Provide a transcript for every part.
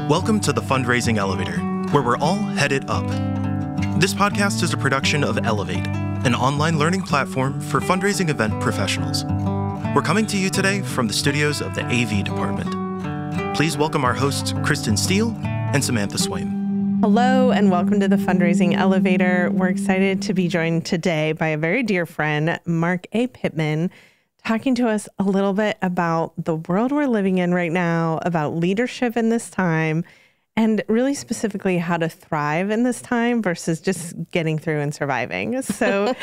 Welcome to the Fundraising Elevator, where we're all headed up. This podcast is a production of Elevate, an online learning platform for fundraising event professionals. We're coming to you today from the studios of the AV department. Please welcome our hosts, Kristen Steele and Samantha Swaim. Hello, and welcome to the Fundraising Elevator. We're excited to be joined today by a very dear friend, Marc A. Pitman, talking to us a little bit about the world we're living in right now, about leadership in this time, and really specifically how to thrive in this time versus just getting through and surviving. So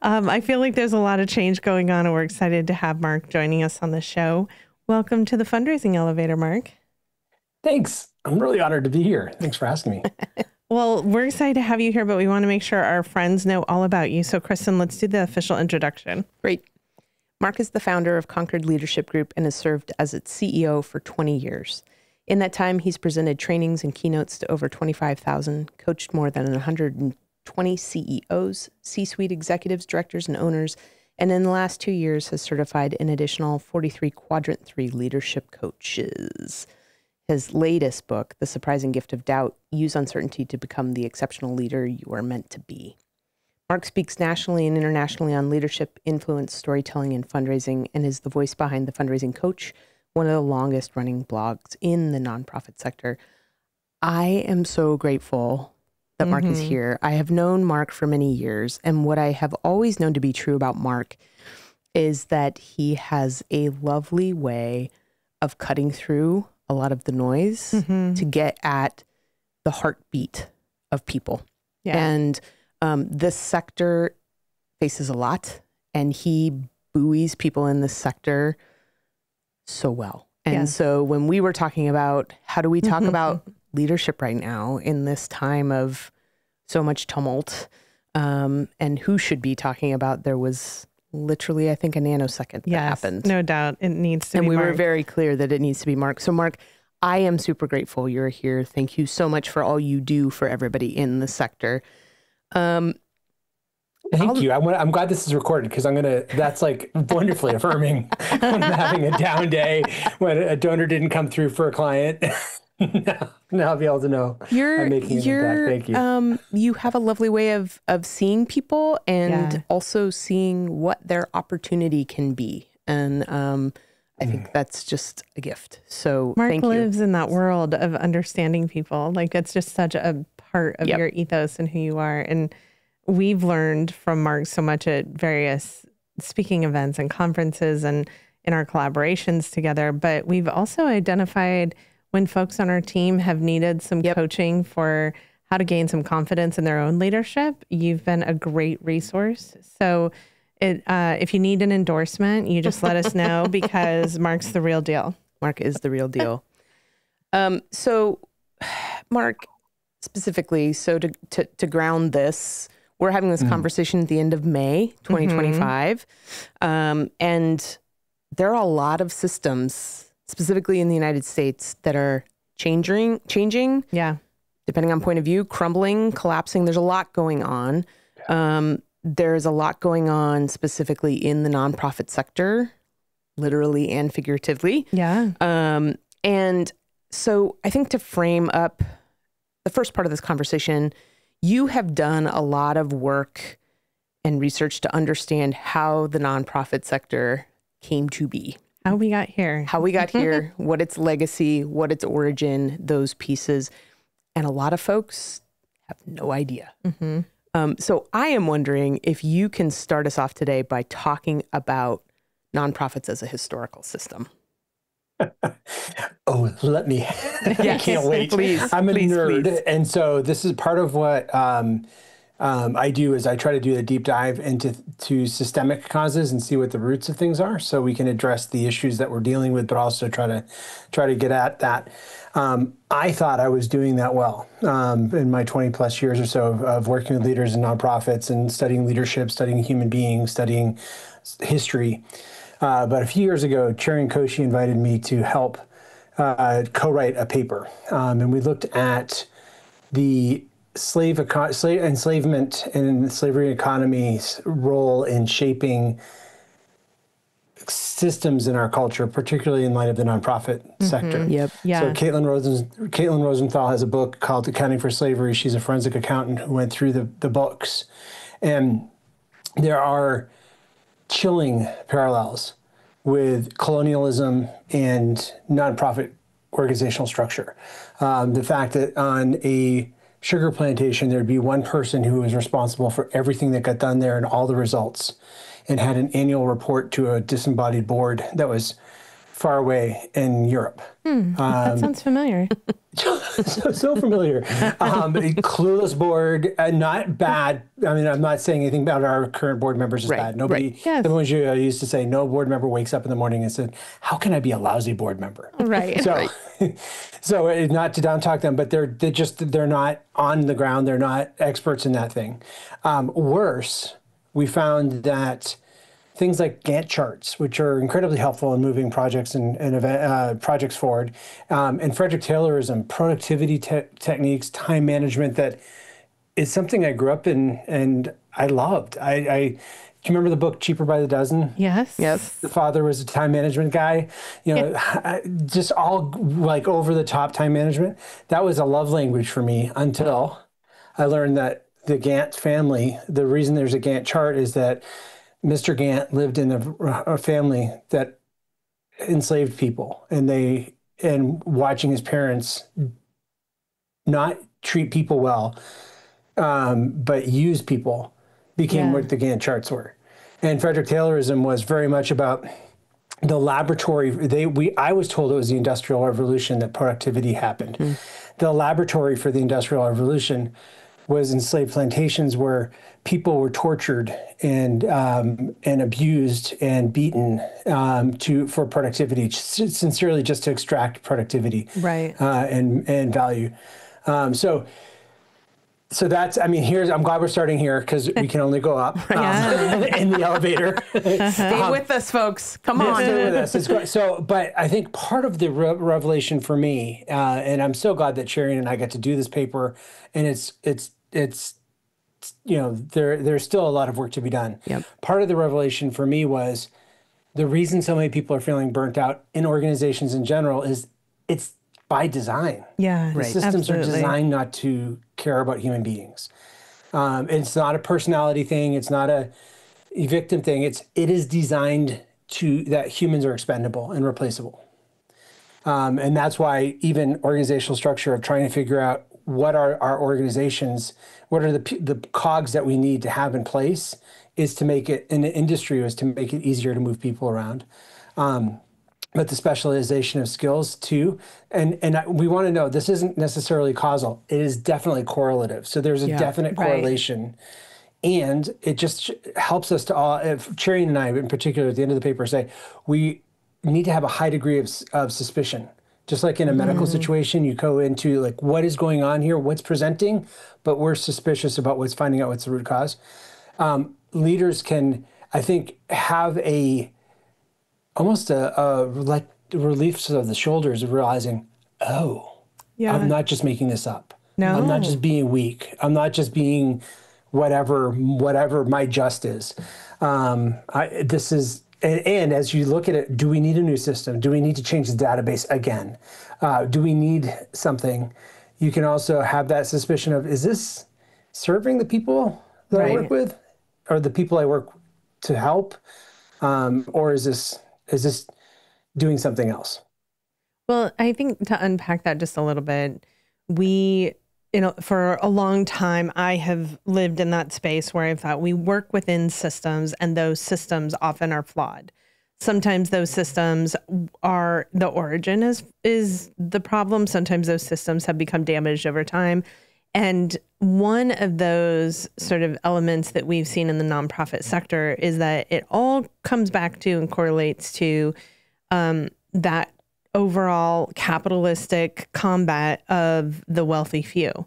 I feel like there's a lot of change going on, and we're excited to have Marc joining us on the show. Welcome to the Fundraising Elevator, Marc. Thanks. I'm really honored to be here. Thanks for asking me. Well, we're excited to have you here, but we want to make sure our friends know all about you. So, Kristen, let's do the official introduction. Great. Marc is the founder of Concord Leadership Group and has served as its CEO for 20 years. In that time, he's presented trainings and keynotes to over 25,000, coached more than 120 CEOs, C-suite executives, directors, and owners, and in the last 2 years has certified an additional 43 Quadrant 3 leadership coaches. His latest book, The Surprising Gift of Doubt, Use Uncertainty to Become the Exceptional Leader You Are Meant to Be. Marc speaks nationally and internationally on leadership, influence, storytelling, and fundraising, and is the voice behind The Fundraising Coach, one of the longest running blogs in the nonprofit sector. I am so grateful that Marc is here. I have known Marc for many years, and what I have always known to be true about Marc is that he has a lovely way of cutting through a lot of the noise to get at the heartbeat of people. Yeah. And this sector faces a lot, and he buoys people in this sector so well. And so when we were talking about how do we talk about leadership right now in this time of so much tumult, and who should be talking about, there was literally, I think, a nanosecond that happened. No doubt. It needs to be And we Marc. were very clear that it needs to be Marc. So Marc, I am super grateful you're here. Thank you so much for all you do for everybody in the sector. Thank you. I'm glad this is recorded because that's like wonderfully affirming when I'm having a down day, when a donor didn't come through for a client. now I'll be able to know I'm making an impact. Thank you. You have a lovely way of seeing people and also seeing what their opportunity can be. And I think that's just a gift. So Marc thank you. lives in that world of understanding people. Like, it's just such a part of your ethos and who you are. And we've learned from Marc so much at various speaking events and conferences and in our collaborations together. But we've also identified when folks on our team have needed some coaching for how to gain some confidence in their own leadership. You've been a great resource. So if you need an endorsement, you just let us know, because Marc's the real deal. Marc is the real deal. So Marc, specifically, so to ground this, we're having this conversation at the end of May 2025. And there are a lot of systems, specifically in the United States, that are changing. Yeah. Depending on point of view, crumbling, collapsing. There's a lot going on. There's a lot going on specifically in the nonprofit sector, literally and figuratively. Yeah. And so I think to frame up the first part of this conversation, you have done a lot of work and research to understand how the nonprofit sector came to be. How we got here. What its legacy, what its origin, those pieces. And a lot of folks have no idea. So I am wondering if you can start us off today by talking about nonprofits as a historical system. Let me. I can't wait. I'm a nerd. And so this is part of what I do is I try to do a deep dive into systemic causes and see what the roots of things are, so we can address the issues that we're dealing with, but also try to get at that. I thought I was doing that well in my 20 plus years or so of working with leaders in nonprofits and studying leadership, studying human beings, studying history. But a few years ago, Cherry and Koshi invited me to help co-write a paper. And we looked at the enslavement and slavery economy's role in shaping systems in our culture, particularly in light of the nonprofit sector. Yep. Yeah. So Caitlin Rosenthal has a book called Accounting for Slavery. She's a forensic accountant who went through the books. And there are chilling parallels with colonialism and nonprofit organizational structure. The fact that on a sugar plantation, there'd be one person who was responsible for everything that got done there and all the results, and had an annual report to a disembodied board that was far away in Europe. That sounds familiar. so familiar. A clueless board, not bad. I mean, I'm not saying anything about our current board members is bad. Nobody, Yes. everyone used to say, no board member wakes up in the morning and said, how can I be a lousy board member? Right. So, so not to down talk them, but they're not on the ground. They're not experts in that thing. Worse, we found that things like Gantt charts, which are incredibly helpful in moving projects and projects forward, and Frederick Taylorism, productivity techniques, time management, that is something I grew up in and I loved. Do you remember the book Cheaper by the Dozen? Yes. The father was a time management guy, just all like over the top time management. That was a love language for me until I learned that the Gantt family, the reason there's a Gantt chart is that Mr. Gantt lived in a family that enslaved people, and watching his parents not treat people well, but use people became what the Gantt charts were. And Frederick Taylorism was very much about the laboratory. I was told it was the Industrial Revolution that productivity happened. The laboratory for the Industrial Revolution was enslaved plantations where people were tortured and abused and beaten for productivity, sincerely just to extract productivity, and value. So that's, I mean, I'm glad we're starting here because we can only go up in the elevator. Stay with us, folks. Come on. Stay with us. But I think part of the revelation for me, and I'm so glad that Sharon and I got to do this paper, and it's there's still a lot of work to be done. Yep. Part of the revelation for me was the reason so many people are feeling burnt out in organizations in general is it's by design. Yeah, the systems are designed not to care about human beings. It's not a personality thing. It's not a victim thing. It is designed that humans are expendable and replaceable. And that's why even organizational structure of trying to figure out what are our organizations, what are the cogs that we need to have in place, is to make it, in the industry, is to make it easier to move people around. But the specialization of skills too. And we want to know, this isn't necessarily causal. It is definitely correlative. So there's a definite correlation. And it just helps us to all, if Cherry and I in particular at the end of the paper say, we need to have a high degree of suspicion. Just like in a medical situation, you go into like, what is going on here? What's presenting? But we're suspicious about finding out what's the root cause. Leaders can, I think, have almost a relief of the shoulders of realizing, I'm not just making this up. No. I'm not just being weak. I'm not just being whatever my just is. This is, and as you look at it, do we need a new system? Do we need to change the database again? Do we need something? You can also have that suspicion of, is this serving the people that I work with, or the people I work to help? Or is this doing something else? Well, I think to unpack that just a little bit, for a long time, I have lived in that space where I thought we work within systems and those systems often are flawed. Sometimes those systems are, the origin is the problem. Sometimes those systems have become damaged over time. And one of those sort of elements that we've seen in the nonprofit sector is that it all comes back to and correlates to that overall capitalistic combat of the wealthy few,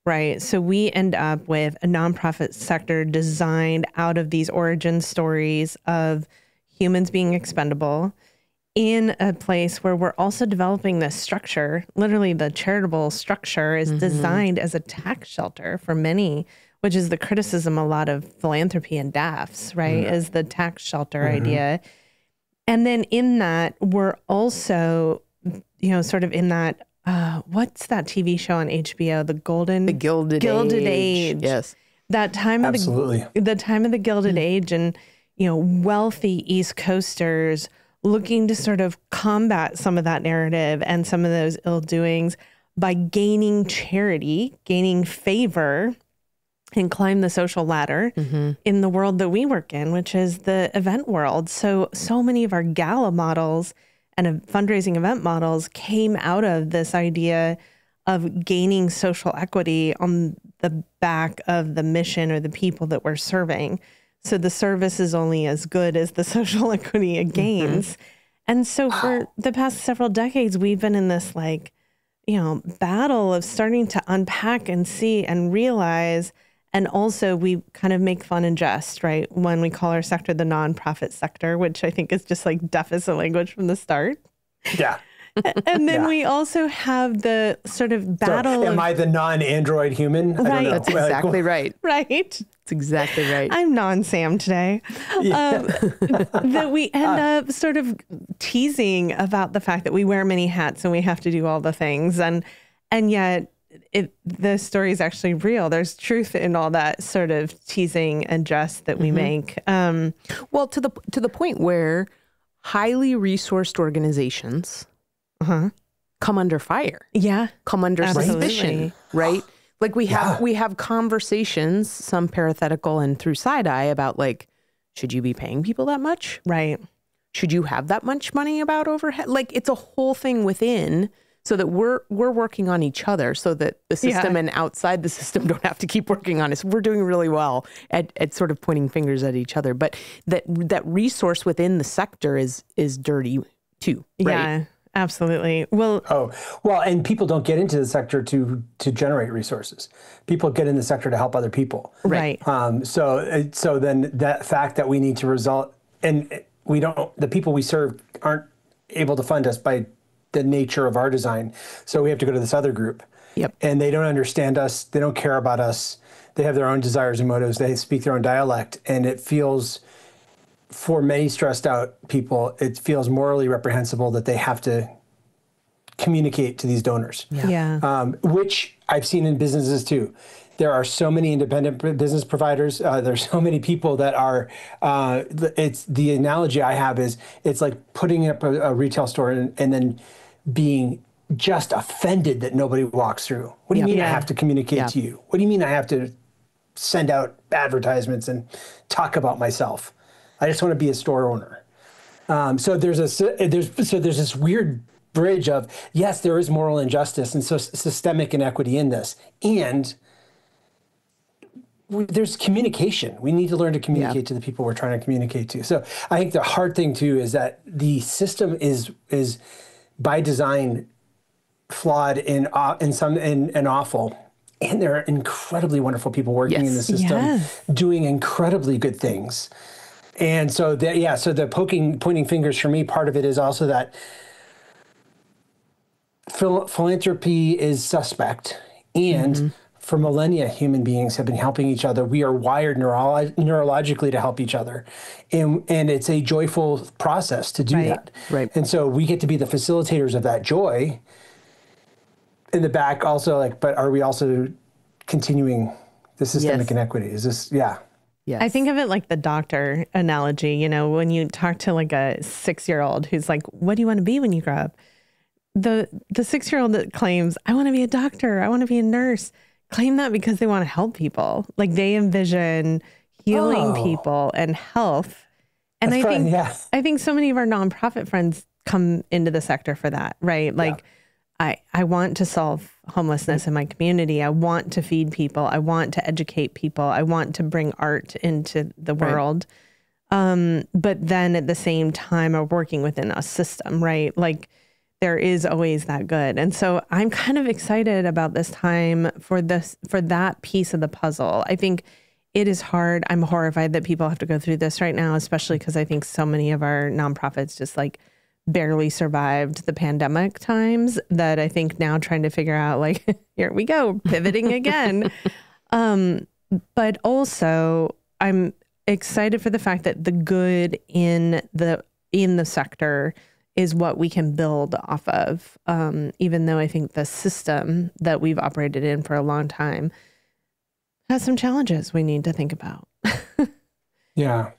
right? So we end up with a nonprofit sector designed out of these origin stories of humans being expendable in a place where we're also developing this structure. Literally, the charitable structure is designed as a tax shelter for many, which is the criticism a lot of philanthropy and DAFs, right? Is the tax shelter idea. And then in that, we're also, sort of in that, what's that TV show on HBO? The Gilded Age. Yes. That time of Absolutely. the time of the Gilded Age, and, wealthy East Coasters looking to sort of combat some of that narrative and some of those ill doings by gaining charity, gaining favor, and climb the social ladder in the world that we work in, which is the event world. So many of our gala models and fundraising event models came out of this idea of gaining social equity on the back of the mission or the people that we're serving. So the service is only as good as the social equity it gains. And so for the past several decades, we've been in this battle of starting to unpack and see and realize. And also we kind of make fun and jest, right? When we call our sector the nonprofit sector, which I think is just like deficit language from the start. Yeah. And then we also have the sort of battle. So am I the non-android human? Right. I don't know. That's exactly right. Right. That's exactly right. I'm non-Sam today. That we end up sort of teasing about the fact that we wear many hats and we have to do all the things. And yet the story is actually real. There's truth in all that sort of teasing and jest that we make. Well, to the point where highly resourced organizations come under fire. Yeah. Come under Absolutely. suspicion, right? Like we have conversations, some parenthetical and through side eye, about like, should you be paying people that much? Right. Should you have that much money about overhead? Like it's a whole thing within, so that we're working on each other, so that the system and outside the system don't have to keep working on us. We're doing really well at sort of pointing fingers at each other, but that resource within the sector is dirty too, right? Yeah. Absolutely. Well, and people don't get into the sector to generate resources. People get in the sector to help other people. Right. So then that fact that we need to result, and the people we serve aren't able to fund us by the nature of our design. So we have to go to this other group. Yep. And they don't understand us. They don't care about us. They have their own desires and motives. They speak their own dialect. And it feels, for many stressed out people, it feels morally reprehensible that they have to communicate to these donors. Yeah. Which I've seen in businesses too. There are so many independent business providers. There's so many people that are, it's the analogy I have is it's like putting up a retail store and then being just offended that nobody walks through. What do you mean I have to communicate to you? What do you mean I have to send out advertisements and talk about myself? I just want to be a store owner. So there's this weird bridge of, yes, there is moral injustice and so systemic inequity in this. And there's communication. We need to learn to communicate to the people we're trying to communicate to. So I think the hard thing too is that the system is by design flawed and awful. And there are incredibly wonderful people working in the system, doing incredibly good things. And so the pointing fingers for me, part of it is also that philanthropy is suspect, and for millennia, human beings have been helping each other. We are wired neurologically to help each other, and it's a joyful process to do that. Right. And so we get to be the facilitators of that joy. In the back, also but are we also continuing the systemic inequity? Is this Yes. I think of it like the doctor analogy, when you talk to like a 6-year-old who's like, what do you want to be when you grow up? The 6-year-old that claims, I want to be a doctor, I want to be a nurse, claim that because they want to help people. Like they envision healing people and health. And I think so many of our nonprofit friends come into the sector for that, right? Like I want to solve homelessness in my community. I want to feed people. I want to educate people. I want to bring art into the world. But then at the same time are working within a system, right? Like there is always that good. And so I'm kind of excited about this time for that piece of the puzzle. I think it is hard. I'm horrified that people have to go through this right now, especially because I think so many of our nonprofits just like barely survived the pandemic times, that I think now trying to figure out like, here we go, pivoting again. But also I'm excited for the fact that the good in the in the sector is what we can build off of, even though I think the system that we've operated in for a long time has some challenges we need to think about. Yeah.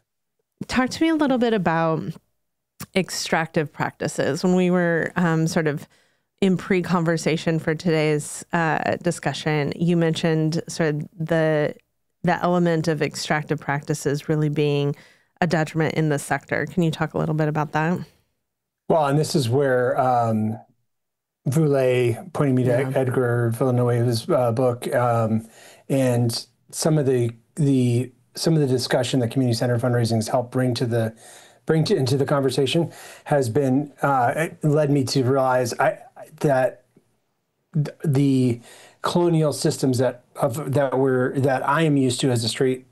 Talk to me a little bit about extractive practices. When we were sort of in pre-conversation for today's discussion, you mentioned sort of the element of extractive practices really being a detriment in the sector. Can you talk a little bit about that? Well, and this is where Voulet, pointing me to Edgar Villanueva's book, and some of the discussion that community-centered fundraising has helped bring into the conversation has been led me to realize that the colonial systems that I am used to as a straight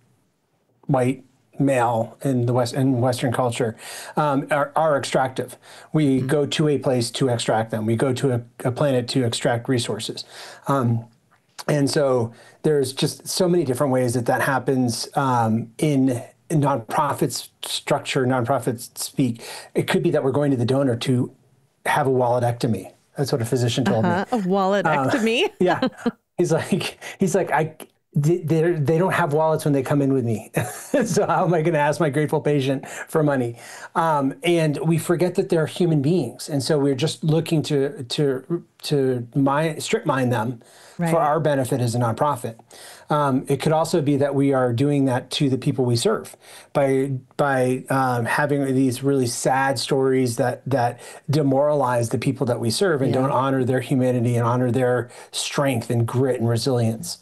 white male in the Western culture are extractive. We go to a place to extract them. We go to a planet to extract resources. And so there's just so many different ways that happens in nonprofit structure, nonprofit speak. It could be that we're going to the donor to have a walletectomy. That's what a physician told me. A walletectomy? Yeah. He's like, they don't have wallets when they come in with me. So how am I going to ask my grateful patient for money? And we forget that they're human beings. And so we're just looking to strip mine them for our benefit as a nonprofit. It could also be that we are doing that to the people we serve by having these really sad stories that demoralize the people that we serve and don't honor their humanity and honor their strength and grit and resilience.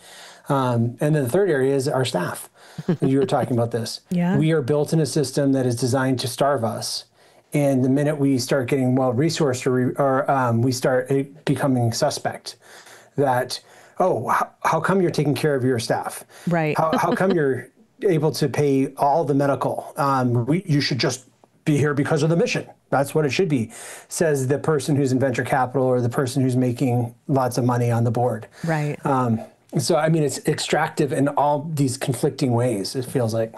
And then the third area is our staff. You were talking about this. Yeah. We are built in a system that is designed to starve us. And the minute we start getting well-resourced or we start becoming suspect, that, how come you're taking care of your staff? Right. How come you're able to pay all the medical? You should just be here because of the mission. That's what it should be, says the person who's in venture capital or the person who's making lots of money on the board. Right. So, I mean, it's extractive in all these conflicting ways, it feels like.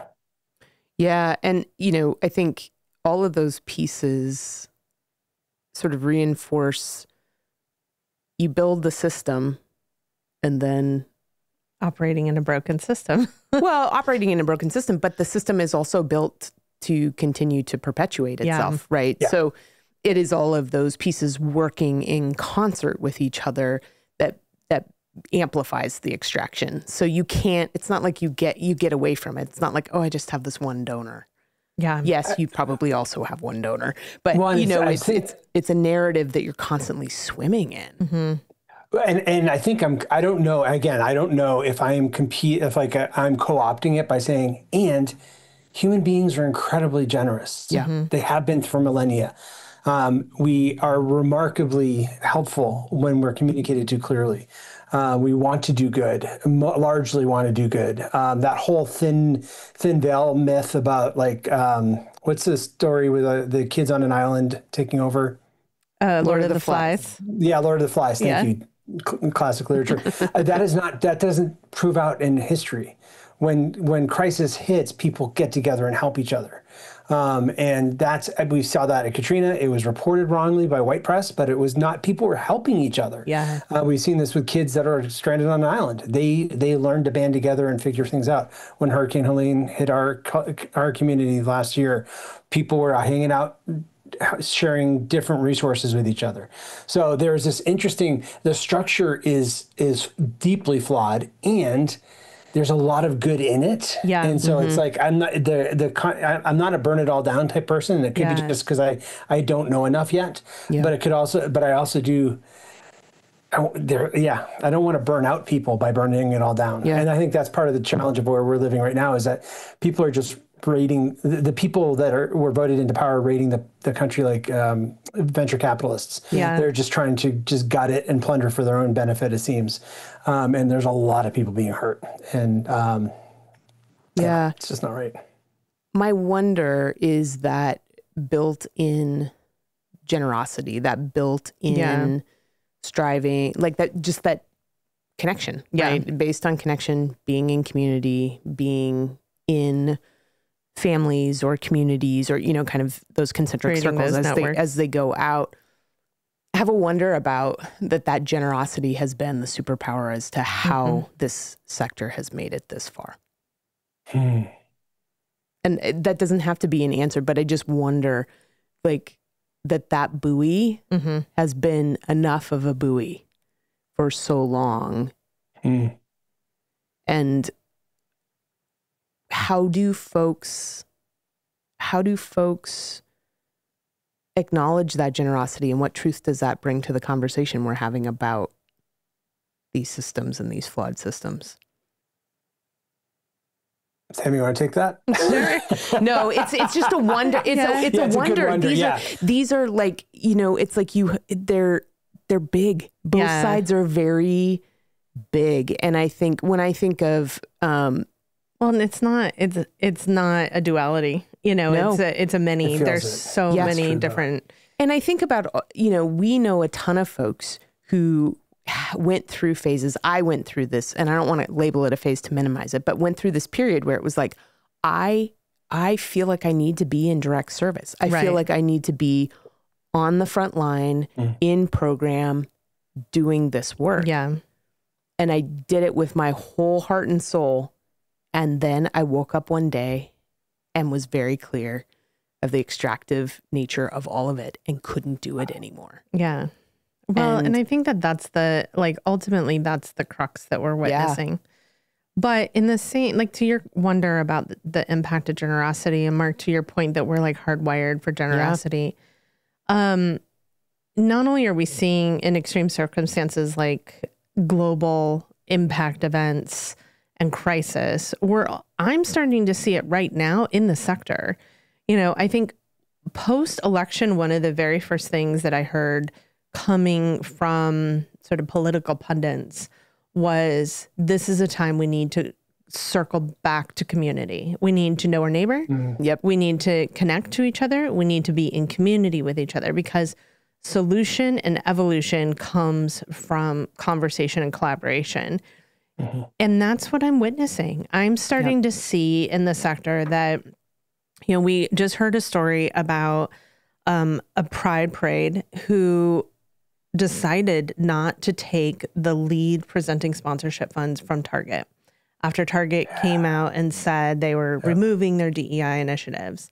Yeah. And, I think all of those pieces sort of reinforce, you build the system and then operating in a broken system. Well, operating in a broken system, but the system is also built to continue to perpetuate itself, right? Yeah. So it is all of those pieces working in concert with each other that amplifies the extraction. So you can't, it's not like you get away from it. It's not like, I just have this one donor. Yeah. Yes, you probably also have one donor, but it's a narrative that you're constantly swimming in. Mm-hmm. And I think I don't know if I'm co-opting it by saying, and human beings are incredibly generous. Yeah. Mm-hmm. They have been for millennia. We are remarkably helpful when we're communicated to clearly. We want to do good, largely want to do good. That whole thin veil myth about what's the story with the kids on an island taking over? Lord of the Flies. Yeah, Lord of the Flies. Thank you. Classic literature. That doesn't prove out in history. When crisis hits, people get together and help each other. And we saw that at Katrina. It was reported wrongly by white press, but it was not. People were helping each other. Yeah. We've seen this with kids that are stranded on an island. They learned to band together and figure things out. When Hurricane Helene hit our community last year, people were hanging out, sharing different resources with each other. So there's this the structure is deeply flawed, and there's a lot of good in it. Yeah. And so it's like, I'm not I'm not a burn it all down type person. And it could be just because I don't know enough yet. Yeah. But I also do. I don't want to burn out people by burning it all down. Yeah. And I think that's part of the challenge of where we're living right now, is that people are just rating the people that were voted into power, rating the country like venture capitalists. Yeah. They're just trying to just gut it and plunder for their own benefit, it seems. And there's a lot of people being hurt. And it's just not right. My wonder is that built-in generosity, that built-in striving, like that connection, right? Based on connection, being in community, being in families or communities or, you know, kind of those concentric circles as they go out. I have a wonder about that generosity has been the superpower as to how this sector has made it this far. And that doesn't have to be an answer, but I just wonder, like, that buoy has been enough of a buoy for so long. And how do folks acknowledge that generosity, and what truth does that bring to the conversation we're having about these systems and these flawed systems? Sam, you want to take that? No, it's just a wonder. It's a wonder. These are like, you know, it's like they're big. Both sides are very big. And I think when I think of, well, and it's not a duality, you know, no. it's a many, there's so many different. And I think about, you know, we know a ton of folks who went through phases. I went through this, and I don't want to label it a phase to minimize it, but went through this period where it was like, I feel like I need to be in direct service. I feel like I need to be on the front line in program doing this work. Yeah. And I did it with my whole heart and soul. And then I woke up one day and was very clear of the extractive nature of all of it and couldn't do it anymore. Yeah. Well, and I think that's ultimately that's the crux that we're witnessing. Yeah. But in the same, like, to your wonder about the impact of generosity, and Mark, to your point that we're like hardwired for generosity, not only are we seeing in extreme circumstances like global impact events and crisis, I'm starting to see it right now in the sector. You know, I think post-election, one of the very first things that I heard coming from sort of political pundits was, this is a time we need to circle back to community. We need to know our neighbor. Yep. We need to connect to each other. We need to be in community with each other, because solution and evolution comes from conversation and collaboration. And that's what I'm witnessing. I'm starting to see in the sector that, you know, we just heard a story about a pride parade who decided not to take the lead presenting sponsorship funds from Target after Target came out and said they were removing their DEI initiatives.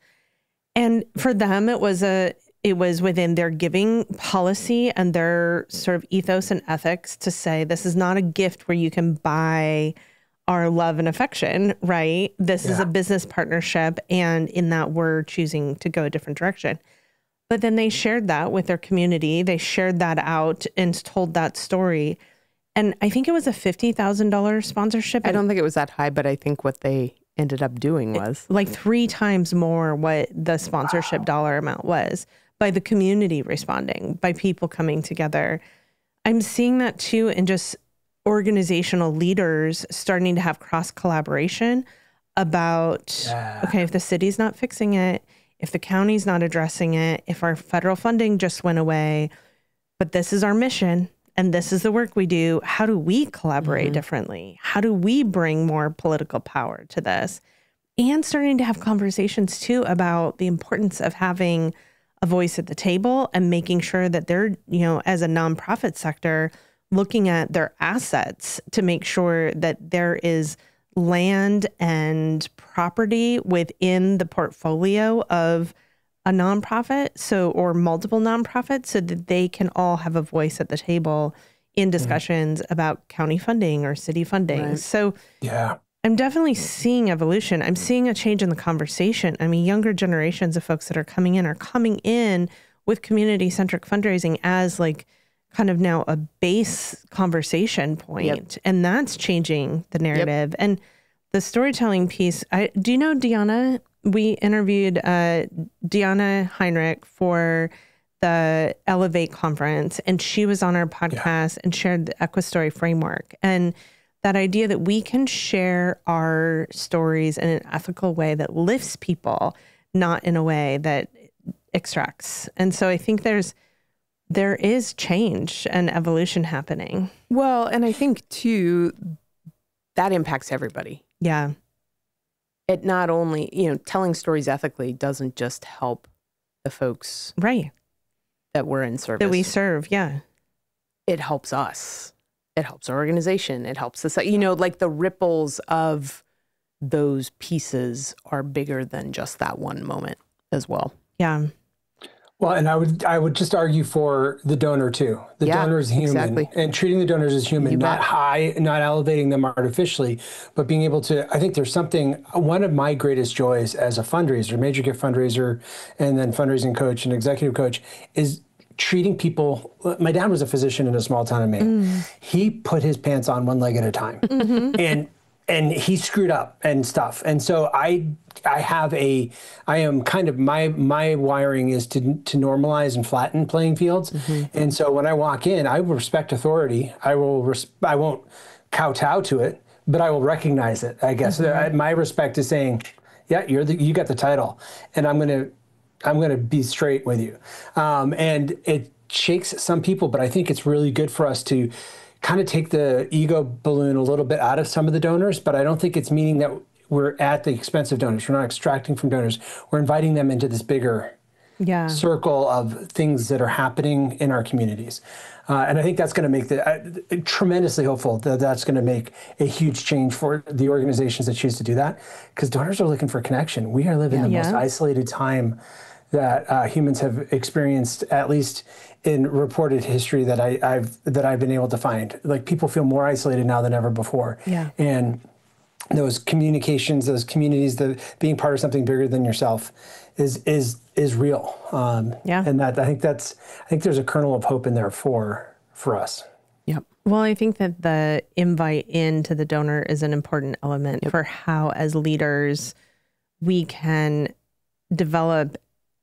And for them, it was within their giving policy and their sort of ethos and ethics to say, this is not a gift where you can buy our love and affection, right? This is a business partnership, and in that we're choosing to go a different direction. But then they shared that with their community. They shared that out and told that story. And I think it was a $50,000 sponsorship. I don't think it was that high, but I think what they ended up doing was like 3 times more what the sponsorship dollar amount was, by the community responding, by people coming together. I'm seeing that too in just organizational leaders starting to have cross collaboration about, okay, if the city's not fixing it, if the county's not addressing it, if our federal funding just went away, but this is our mission and this is the work we do, how do we collaborate differently? How do we bring more political power to this? And starting to have conversations too about the importance of having a voice at the table and making sure that they're, you know, as a nonprofit sector, looking at their assets to make sure that there is land and property within the portfolio of a nonprofit, or multiple nonprofits, so that they can all have a voice at the table in discussions about county funding or city funding. Right. So I'm definitely seeing evolution. I'm seeing a change in the conversation. I mean, younger generations of folks that are coming in with community-centric fundraising as like kind of now a base conversation point. And that's changing the narrative. And the storytelling piece, do you know Deanna? We interviewed Deanna Heinrich for the Elevate conference, and she was on our podcast and shared the EquiStory framework. And that idea that we can share our stories in an ethical way that lifts people, not in a way that extracts. And so I think there is change and evolution happening. Well, and I think too, that impacts everybody. Yeah. it not only, telling stories ethically doesn't just help the folks that we're in service. That we serve, yeah. It helps us. It helps our organization. It helps us, like the ripples of those pieces are bigger than just that one moment as well. Yeah. Well, and I would just argue for the donor too. The donor is human, and treating the donors as human, not elevating them artificially, but being able to. I think there's something. One of my greatest joys as a fundraiser, major gift fundraiser, and then fundraising coach and executive coach is treating people. My dad was a physician in a small town in Maine. He put his pants on one leg at a time, and he screwed up and stuff. And so I am kind of, my wiring is to normalize and flatten playing fields. And so when I walk in, I will respect authority. I won't kowtow to it, but I will recognize it, I guess. My respect is saying, yeah, you got the title, and I'm going to be straight with you. And it shakes some people, but I think it's really good for us to kind of take the ego balloon a little bit out of some of the donors, but I don't think it's meaning that we're at the expense of donors. We're not extracting from donors. We're inviting them into this bigger circle of things that are happening in our communities. And I think that's going to make tremendously hopeful that that's going to make a huge change for the organizations that choose to do that, because donors are looking for connection. We are living in the most isolated time that humans have experienced, at least in reported history that I've been able to find. Like, people feel more isolated now than ever before. Yeah. And those communications, those communities, being part of something bigger than yourself is real. And that I think there's a kernel of hope in there for us. Yep. Well, I think that the invite into the donor is an important element for how, as leaders, we can develop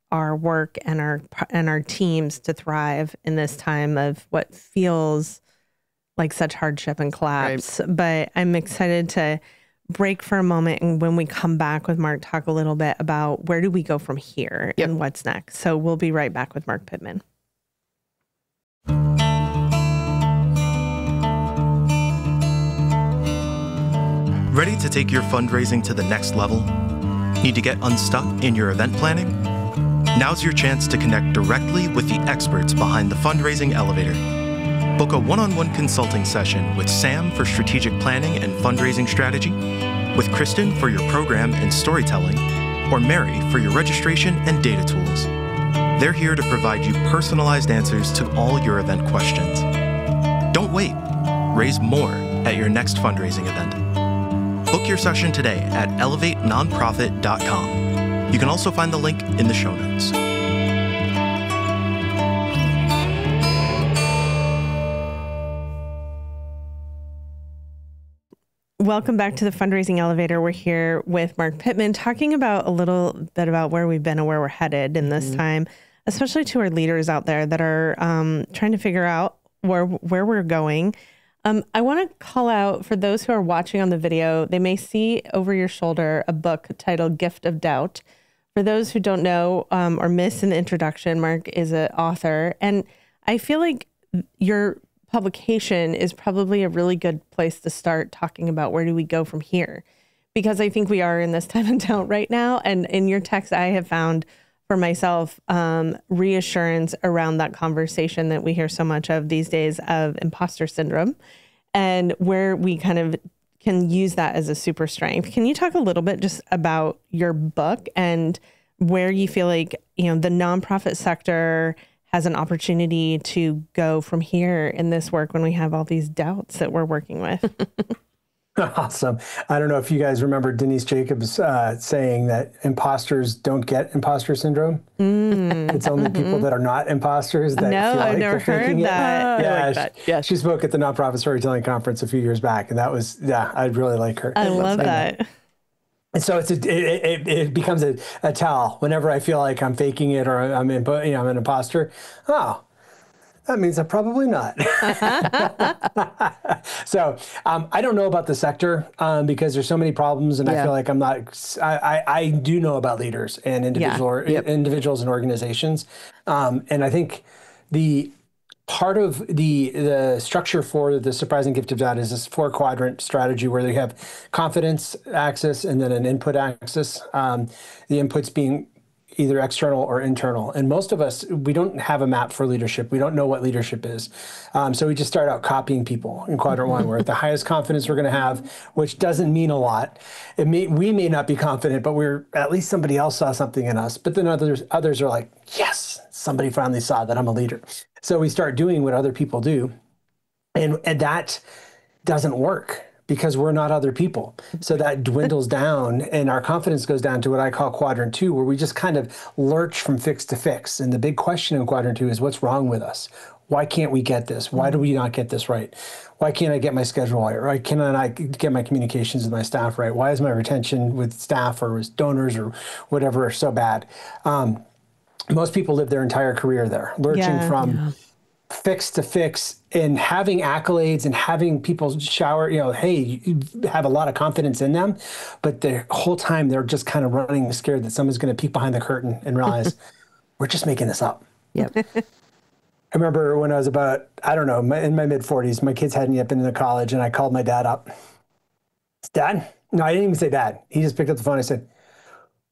our work and our teams to thrive in this time of what feels like such hardship and collapse. But I'm excited to break for a moment, and when we come back with Marc, talk a little bit about where do we go from here and what's next. So we'll be right back with Marc Pitman. Ready to take your fundraising to the next level? Need to get unstuck in your event planning? Now's your chance to connect directly with the experts behind the Fundraising Elevator. Book a one-on-one consulting session with Sam for strategic planning and fundraising strategy, with Kristen for your program and storytelling, or Mary for your registration and data tools. They're here to provide you personalized answers to all your event questions. Don't wait. Raise more at your next fundraising event. Book your session today at elevatenonprofit.com. You can also find the link in the show notes. Welcome back to the Fundraising Elevator. We're here with Marc Pitman, talking about a little bit about where we've been and where we're headed in this time, especially to our leaders out there that are trying to figure out where we're going. I want to call out, for those who are watching on the video, they may see over your shoulder a book titled Gift of Doubt. For those who don't know or miss in the introduction, Marc is an author, and I feel like your publication is probably a really good place to start talking about where do we go from here, because I think we are in this time of doubt right now. And in your text, I have found for myself reassurance around that conversation that we hear so much of these days of imposter syndrome, and where we kind of can use that as a super strength. Can you talk a little bit just about your book and where you feel like, the nonprofit sector has an opportunity to go from here in this work when we have all these doubts that we're working with? Awesome. I don't know if you guys remember Denise Jacobs saying that imposters don't get imposter syndrome. It's only people that are not imposters that feel like I've never heard that. Yeah, she spoke at the Nonprofit Storytelling Conference a few years back, and that was, I really like her. I love that. And so it becomes a tell whenever I feel like I'm faking it or I'm an imposter. Oh, that means I'm probably not. So I don't know about the sector because there's so many problems, and I feel like I'm not. I do know about leaders and individuals and organizations, and I think part of the structure for the surprising gift of doubt is this 4-quadrant strategy where they have confidence axis and then an input axis. The inputs being either external or internal. And most of us, we don't have a map for leadership. We don't know what leadership is. So we just start out copying people in quadrant 1. We're at the highest confidence we're going to have, which doesn't mean a lot. We may not be confident, but at least somebody else saw something in us. But then others are like, yes, somebody finally saw that I'm a leader. So we start doing what other people do. And that doesn't work, because we're not other people. So that dwindles down, and our confidence goes down to what I call quadrant 2, where we just kind of lurch from fix to fix. And the big question in quadrant 2 is, what's wrong with us? Why can't we get this? Why do we not get this right? Why can't I get my schedule right? Why can't I get my communications with my staff right? Why is my retention with staff or with donors or whatever so bad? Most people live their entire career there, lurching from fix to fix, and having accolades and having people shower, hey, you have a lot of confidence in them, but the whole time they're just kind of running scared that someone's going to peek behind the curtain and realize we're just making this up. Yep. I remember when I was about, in my mid-40s, my kids hadn't yet been into college, and I called my dad up. Dad? No, I didn't even say Dad. He just picked up the phone. I said,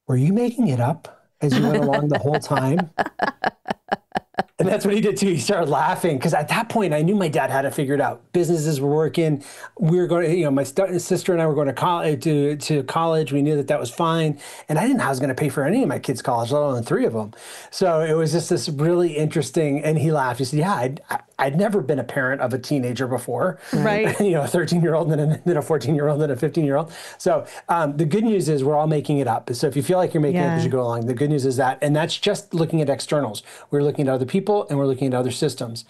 were you making it up as you went along the whole time? And that's what he did too. He started laughing, because at that point I knew my dad had it figured out. Businesses were working. We were going, my sister and I were going to college. We knew that was fine. And I didn't know how I was going to pay for any of my kids' college, let alone 3 of them. So it was just this really interesting, and he laughed. He said, yeah, I'd never been a parent of a teenager before. Right. A 13-year-old and then a 14-year-old and a 15-year-old. So the good news is we're all making it up. So if you feel like you're making it up as you go along, the good news is that, and that's just looking at externals. We're looking at other people, and we're looking at other systems.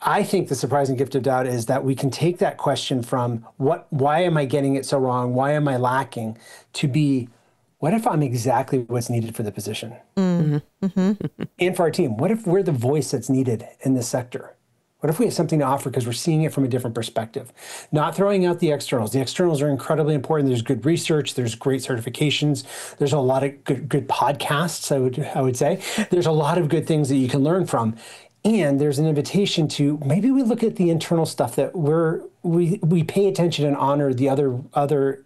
I think the surprising gift of doubt is that we can take that question from why am I getting it so wrong? Why am I lacking? To be, what if I'm exactly what's needed for the position? Mm-hmm. Mm-hmm. And for our team, what if we're the voice that's needed in this sector? What if we have something to offer because we're seeing it from a different perspective? Not throwing out the externals. The externals are incredibly important. There's good research. There's great certifications. There's a lot of good podcasts, I would say. There's a lot of good things that you can learn from. And there's an invitation to maybe we look at the internal stuff that we pay attention and honor the other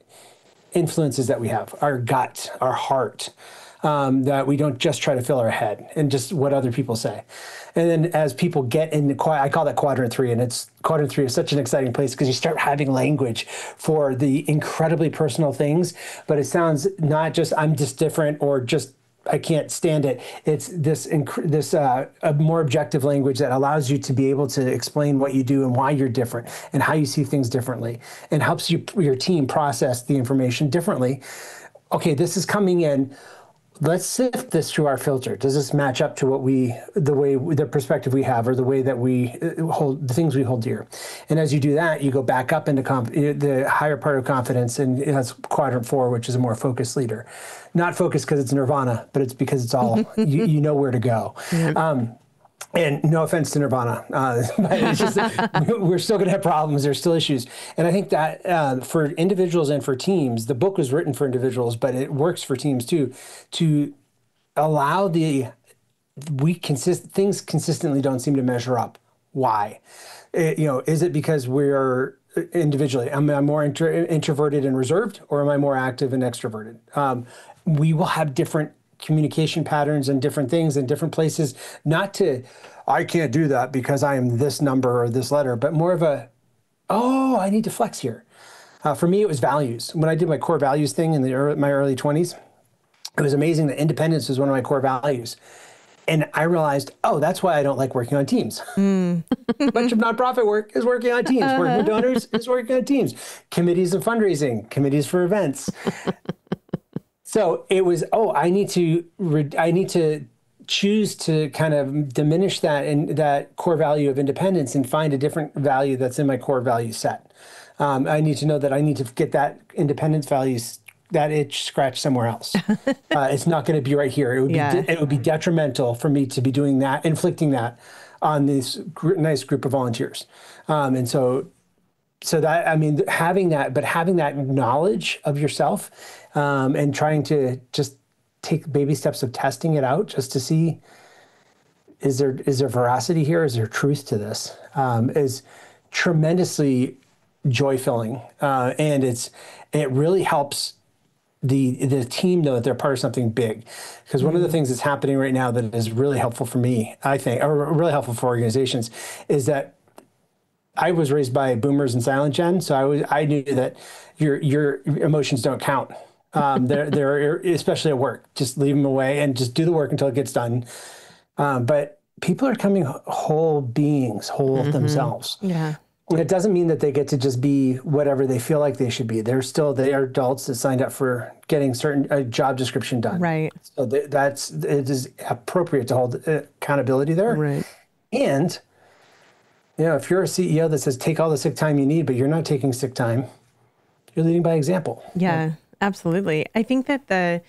influences that we have, our gut, our heart, that we don't just try to fill our head and just what other people say. And then as people get in I call that quadrant 3, and quadrant 3 is such an exciting place because you start having language for the incredibly personal things, but it sounds not just I'm just different or just I can't stand it. It's this a more objective language that allows you to be able to explain what you do and why you're different and how you see things differently, and helps your team process the information differently. Okay, this is coming in. Let's sift this through our filter. Does this match up to the perspective we have, or the way that we hold the things we hold dear? And as you do that, you go back up into the higher part of confidence, and that's quadrant 4, which is a more focused leader. Not focused because it's nirvana, but it's because it's all you know where to go. Mm-hmm. And no offense to Nirvana, but it's just we're still going to have problems. There's still issues. And I think that for individuals and for teams, the book was written for individuals, but it works for teams too, to allow things consistently don't seem to measure up. Why? Is it because we're individually, am I more introverted and reserved, or am I more active and extroverted? We will have different communication patterns and different things in different places, I can't do that because I am this number or this letter, but more of I need to flex here. For me, it was values. When I did my core values thing in my early 20s, it was amazing that independence was one of my core values. And I realized, that's why I don't like working on teams. Much of nonprofit work is working on teams. Working with donors is working on teams. Committees of fundraising, committees for events. So it was, I need to choose to kind of diminish that core value of independence and find a different value that's in my core value set. I need to know that I need to get that independence values, that itch scratched somewhere else. It's not going to be right here. It would be detrimental for me to be doing that, inflicting that on this nice group of volunteers. And so that, having that knowledge of yourself, and trying to just take baby steps of testing it out just to see, is there veracity here? Is there truth to this? Is tremendously joy-filling, and it really helps the team know that they're part of something big. Because one of the things that's happening right now that is really helpful for me, I think, or really helpful for organizations, is that I was raised by boomers and silent gen, so I knew that your emotions don't count. They're especially at work. Just leave them away and just do the work until it gets done. But people are becoming whole beings, whole themselves. Yeah. It doesn't mean that they get to just be whatever they feel like they should be. They are adults that signed up for getting a job description done. Right. So it is appropriate to hold accountability there. Right. And, if you're a CEO that says, take all the sick time you need, but you're not taking sick time, you're leading by example. Yeah, absolutely. I think that the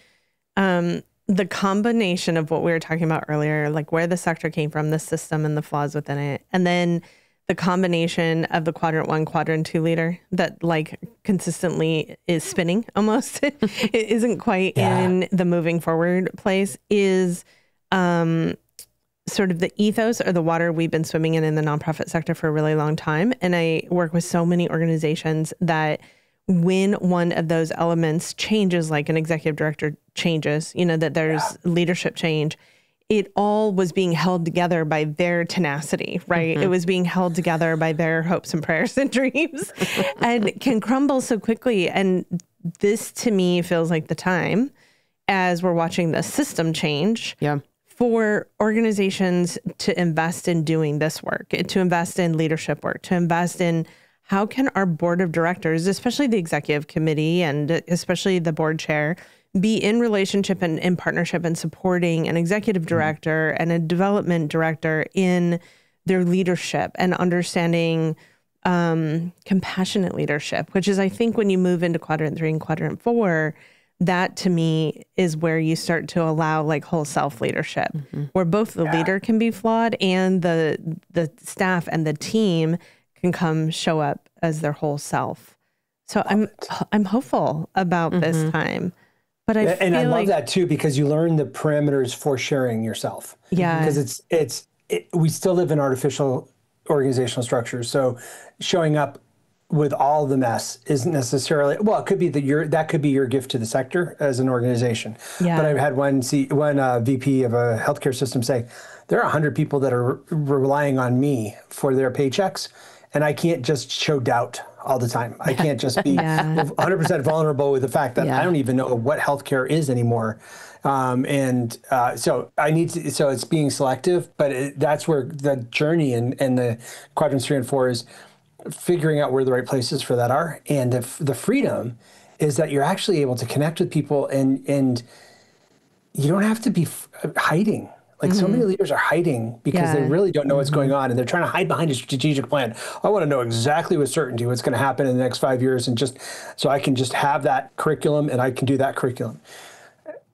combination of what we were talking about earlier, like where the sector came from, the system and the flaws within it, and then the combination of the quadrant 1, quadrant 2 leader that like consistently is spinning almost, it isn't quite in the moving forward place, is sort of the ethos or the water we've been swimming in the nonprofit sector for a really long time. And I work with so many organizations that when one of those elements changes, like an executive director changes, that there's leadership change, it all was being held together by their tenacity, right? It was being held together by their hopes and prayers and dreams, and can crumble so quickly. And this to me feels like the time, as we're watching the system change, for organizations to invest in doing this work, to invest in leadership work, to invest in how can our board of directors, especially the executive committee and especially the board chair, be in relationship and in partnership and supporting an executive director and a development director in their leadership and understanding compassionate leadership, which is, I think, when you move into quadrant 3 and quadrant 4, that to me is where you start to allow like whole self leadership, where both the leader can be flawed and the staff and the team can show up as their whole self. So I'm hopeful about this time. But I love that too, because you learn the parameters for sharing yourself. Yeah. Because we still live in artificial organizational structures. So showing up with all the mess isn't necessarily, well, it could be that could be your gift to the sector as an organization. Yeah. But I've had one VP of a healthcare system say, there are 100 people that are relying on me for their paychecks, and I can't just show doubt all the time. I can't just be 100% vulnerable with the fact that I don't even know what healthcare is anymore. So it's being selective, but that's where the journey and the quadrants 3 and 4 is figuring out where the right places for that are. And the freedom is that you're actually able to connect with people and you don't have to be hiding. Like so many leaders are hiding because they really don't know what's going on, and they're trying to hide behind a strategic plan. I want to know exactly with certainty what's going to happen in the next 5 years, and just so I can just have that curriculum and I can do that curriculum.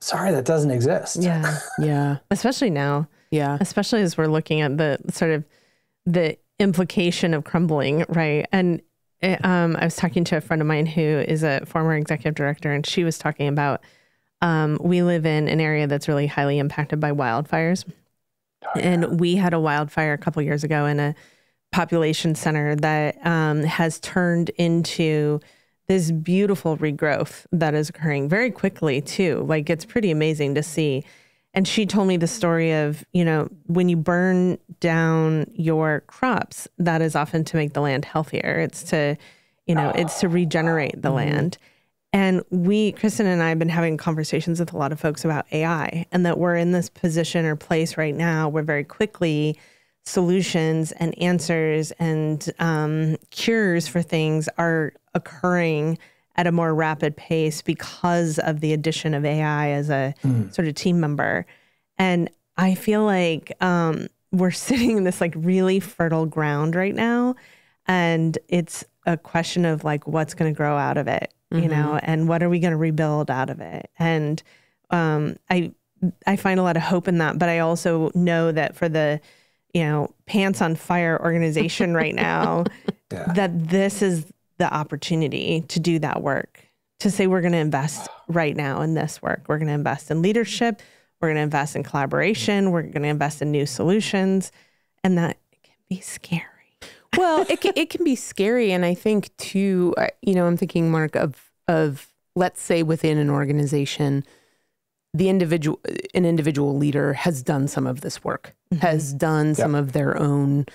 Sorry, that doesn't exist. Yeah. Especially now. Yeah. Especially as we're looking at the sort of the implication of crumbling, right? And I was talking to a friend of mine who is a former executive director, and she was talking about we live in an area that's really highly impacted by wildfires. And we had a wildfire a couple years ago in a population center that has turned into this beautiful regrowth that is occurring very quickly too. Like, it's pretty amazing to see. And she told me the story of, when you burn down your crops, that is often to make the land healthier. It's to, it's to regenerate the land. And Kristen and I have been having conversations with a lot of folks about AI, and that we're in this position or place right now where very quickly solutions and answers and cures for things are occurring at a more rapid pace because of the addition of AI as a sort of team member. And I feel like we're sitting in this like really fertile ground right now. And it's a question of like, what's going to grow out of it, and what are we going to rebuild out of it? And I find a lot of hope in that, but I also know that for the, pants on fire organization right now, that this is the opportunity to do that work, to say we're going to invest right now in this work. We're going to invest in leadership. We're going to invest in collaboration. We're going to invest in new solutions. And that can be scary. Well, it can be scary. And I think too, I'm thinking, Mark, of let's say within an organization, an individual leader has done some of this work, has done some of their own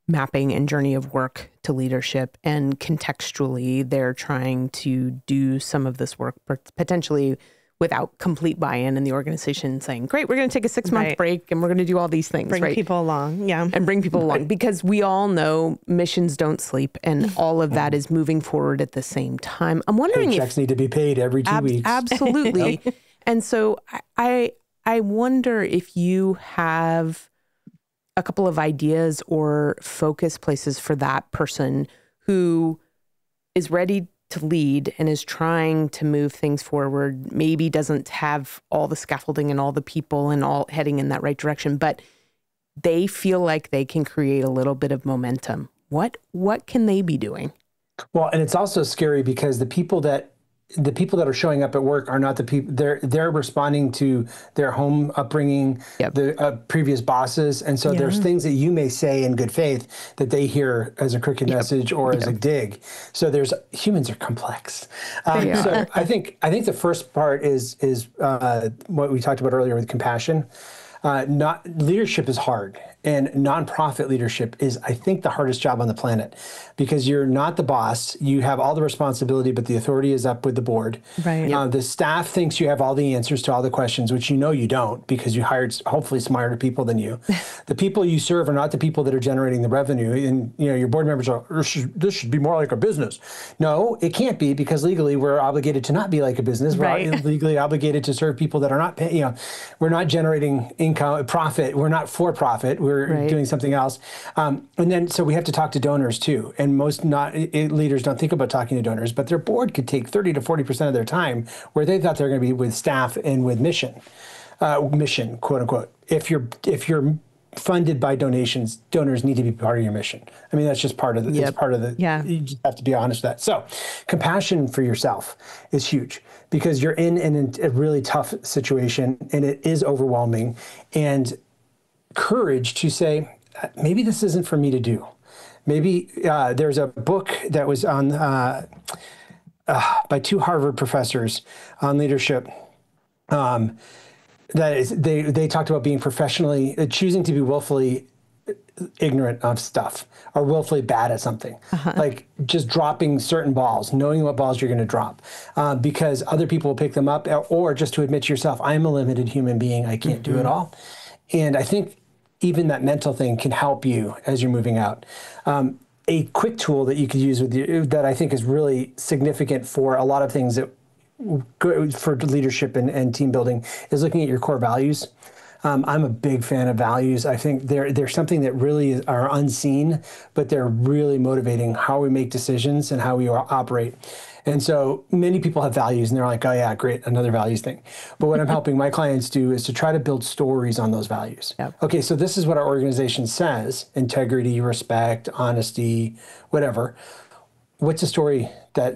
mapping and journey of work to leadership. And contextually, they're trying to do some of this work potentially without complete buy-in in the organization, saying, great, we're going to take a 6-month break and we're going to do all these things. Bring people along. Yeah. And bring people along, because we all know missions don't sleep and all of that is moving forward at the same time. I'm wondering if checks need to be paid every 2 weeks. Absolutely. And so I wonder if you have a couple of ideas or focus places for that person who is ready to lead and is trying to move things forward, maybe doesn't have all the scaffolding and all the people and all heading in that right direction, but they feel like they can create a little bit of momentum. What can they be doing? Well, and it's also scary because the people that are showing up at work are not the people. They're responding to their home upbringing, the previous bosses, and so there's things that you may say in good faith that they hear as a crooked message or as a dig. So humans are complex. So I think the first part is what we talked about earlier with compassion. Leadership is hard, and nonprofit leadership is, I think, the hardest job on the planet, because you're not the boss. You have all the responsibility, but the authority is up with the board. Right. The staff thinks you have all the answers to all the questions, which you don't, because you hired hopefully smarter people than you. The people you serve are not the people that are generating the revenue, and your board members are, this should be more like a business. No, it can't be, because legally we're obligated to not be like a business. We're legally obligated to serve people that are not paying. We're not generating profit. We're not for profit. We're doing something else. And then, so we have to talk to donors too. And most leaders don't think about talking to donors, but their board could take 30 to 40% of their time where they thought they were going to be with staff and with mission, quote unquote. If you're funded by donations, donors need to be part of your mission. I mean, that's just part of it's part of the, you just have to be honest with that. So compassion for yourself is huge, because you're in a really tough situation and it is overwhelming, and courage to say, maybe this isn't for me to do. Maybe there's a book that was on by 2 Harvard professors on leadership. They talked about being choosing to be willfully ignorant of stuff or willfully bad at something, like just dropping certain balls, knowing what balls you're going to drop, because other people will pick them up, or just to admit to yourself, I'm a limited human being, I can't do it all. And I think even that mental thing can help you as you're moving out. A quick tool that you could use that I think is really significant for a lot of things for leadership and team building is looking at your core values. I'm a big fan of values. I think they're something that really are unseen, but they're really motivating how we make decisions and how we operate. And so many people have values and they're like, oh yeah, great, another values thing. But what I'm helping my clients do is to try to build stories on those values. Yep. Okay, so this is what our organization says: integrity, respect, honesty, whatever. What's a story that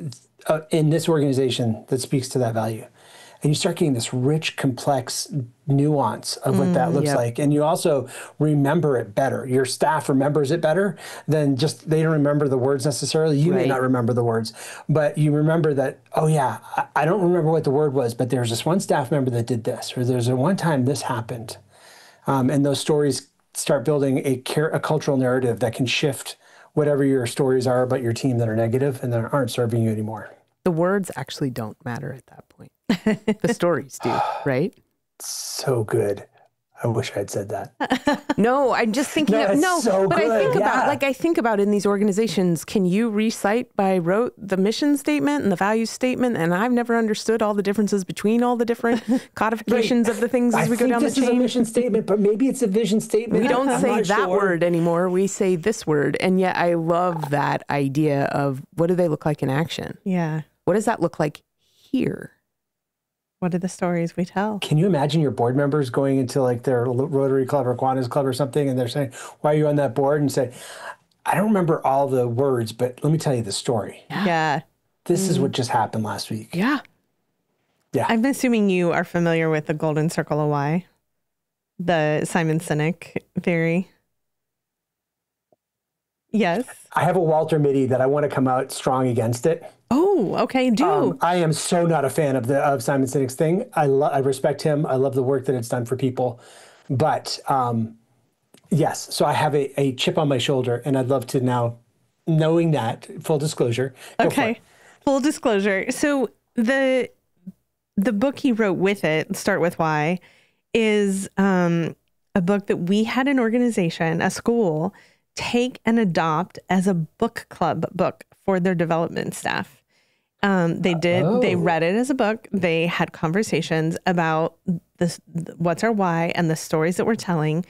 in this organization that speaks to that value? And you start getting this rich, complex nuance of what that looks like. And you also remember it better. Your staff remembers it better than just, they don't remember the words necessarily. You may not remember the words, but you remember that, oh yeah, I don't remember what the word was, but there's this one staff member that did this, or there's a one time this happened. And those stories start building a cultural narrative that can shift whatever your stories are about your team that are negative and that aren't serving you anymore. The words actually don't matter at that point. The stories do, right? So good. I wish I had said that. No, I'm just thinking I think about in these organizations, can you recite by rote the mission statement and the value statement? And I've never understood all the differences between all the different codifications of the things as we go down the chain. This is a mission statement, but maybe it's a vision statement. We don't say that word anymore. We say this word. And yet I love that idea of what do they look like in action? Yeah. What does that look like here? What are the stories we tell? Can you imagine your board members going into like their Rotary Club or Kiwanis Club or something, and they're saying, why are you on that board? And say, I don't remember all the words, but let me tell you the story. Yeah. This is what just happened last week. Yeah. Yeah. I'm assuming you are familiar with the Golden Circle of Why. the Simon Sinek theory? Yes. I have a Walter Mitty that I want to come out strong against it. Oh, okay. Do. I am so not a fan of Simon Sinek's thing. I respect him. I love the work that it's done for people. But yes, so I have a chip on my shoulder, and I'd love to now, knowing that, full disclosure. Okay. Full disclosure. So the book he wrote with it, Start With Why, is a book that we had an organization, a school, take and adopt as a book club book for their development staff. They read it as a book. They had conversations about this, what's our why, and the stories that we're telling.